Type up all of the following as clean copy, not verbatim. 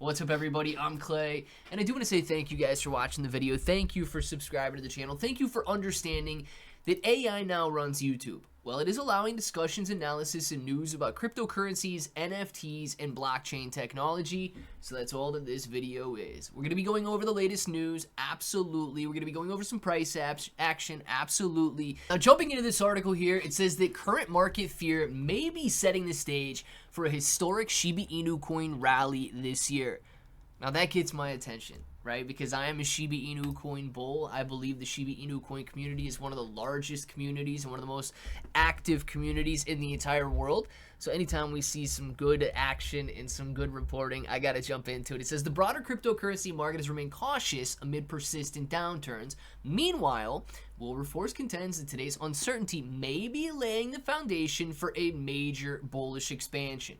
What's up, everybody? I'm Clay, and I do want to say thank you guys for watching the video. Thank you for subscribing to the channel. Thank you for understanding that AI now runs YouTube. Well, it is allowing discussions, analysis, and news about cryptocurrencies, NFTs, and blockchain technology. So that's all that this video is. We're going to be going over the latest news, absolutely. We're going to be going over some price action, absolutely. Now, jumping into this article here, it says that current market fear may be setting the stage for a historic Shiba Inu coin rally this year. Now, that gets my attention, right? Because I am a Shiba Inu coin bull. I believe the Shiba Inu coin community is one of the largest communities and one of the most active communities in the entire world. So anytime we see some good action and some good reporting, I got to jump into it. It says the broader cryptocurrency market has remained cautious amid persistent downturns. Meanwhile, Wilberforce contends that today's uncertainty may be laying the foundation for a major bullish expansion.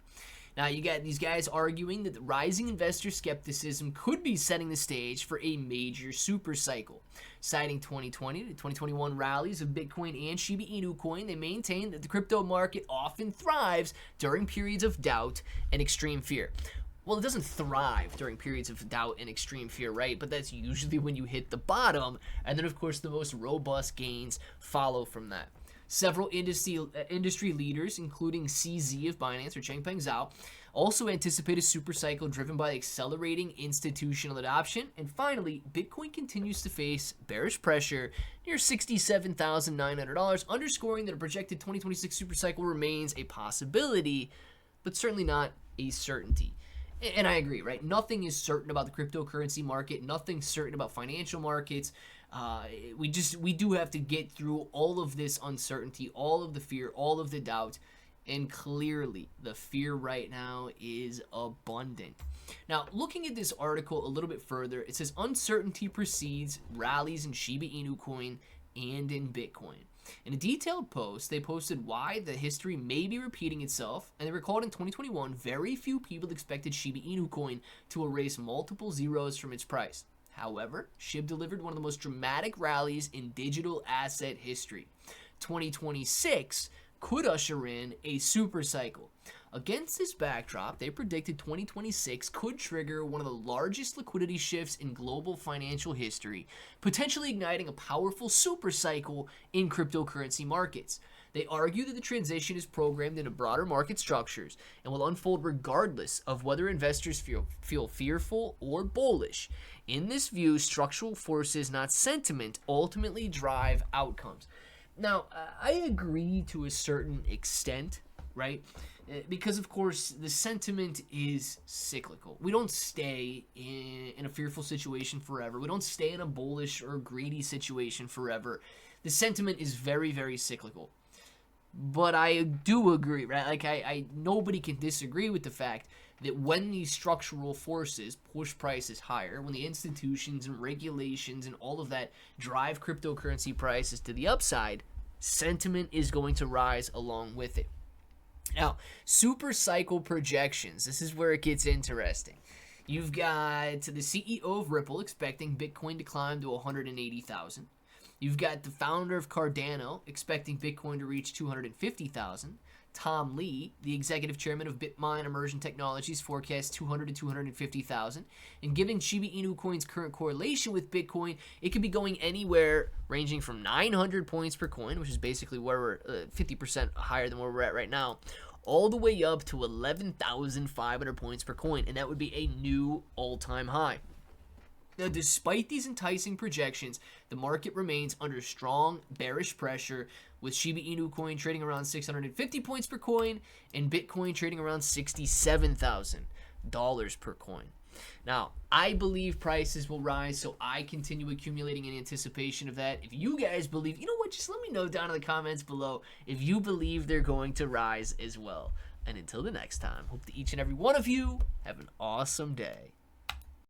Now, you got these guys arguing that the rising investor skepticism could be setting the stage for a major super cycle. Citing 2020 to 2021 rallies of Bitcoin and Shiba Inu coin, they maintain that the crypto market often thrives during periods of doubt and extreme fear. Well, it doesn't thrive during periods of doubt and extreme fear, right? But that's usually when you hit the bottom, and then, of course, the most robust gains follow from that. Several industry leaders, including CZ of Binance or Changpeng Zhao, also anticipate a super cycle driven by accelerating institutional adoption. And finally, Bitcoin continues to face bearish pressure near $67,900, underscoring that a projected 2026 super cycle remains a possibility, but certainly not a certainty. And I agree, right? Nothing is certain about the cryptocurrency market. Nothing's certain about financial markets. We do have to get through all of this uncertainty, all of the fear, all of the doubt, and clearly the fear right now is abundant. Now, looking at this article a little bit further, it says uncertainty precedes rallies in Shiba Inu coin and in Bitcoin. In a detailed post, they posted why the history may be repeating itself, and they recalled in 2021, very few people expected Shiba Inu coin to erase multiple zeros from its price. However, SHIB delivered one of the most dramatic rallies in digital asset history. 2026 could usher in a super cycle. Against this backdrop, they predicted 2026 could trigger one of the largest liquidity shifts in global financial history, potentially igniting a powerful super cycle in cryptocurrency markets. They argue that the transition is programmed into broader market structures and will unfold regardless of whether investors feel fearful or bullish. In this view, structural forces, not sentiment, ultimately drive outcomes. Now, I agree to a certain extent, right? Because, of course, the sentiment is cyclical. We don't stay in a fearful situation forever. We don't stay in a bullish or greedy situation forever. The sentiment is very, very cyclical. But I do agree, right? Like, nobody can disagree with the fact that when these structural forces push prices higher, when the institutions and regulations and all of that drive cryptocurrency prices to the upside, sentiment is going to rise along with it. Now, super cycle projections. This is where it gets interesting. You've got the CEO of Ripple expecting Bitcoin to climb to 180,000. You've got the founder of Cardano expecting Bitcoin to reach 250,000. Tom Lee, the executive chairman of Bitmine Immersion Technologies, forecasts 200 to 250,000. And given Shiba Inu coin's current correlation with Bitcoin, it could be going anywhere ranging from 900 points per coin, which is basically where we're 50% higher than where we're at right now, all the way up to 11,500 points per coin, and that would be a new all-time high. Now, despite these enticing projections, the market remains under strong bearish pressure, with Shiba Inu coin trading around 650 points per coin and Bitcoin trading around $67,000 per coin. Now, I believe prices will rise, so I continue accumulating in anticipation of that. If you guys believe, you know what, just let me know down in the comments below if you believe they're going to rise as well. And until the next time, hope that each and every one of you have an awesome day.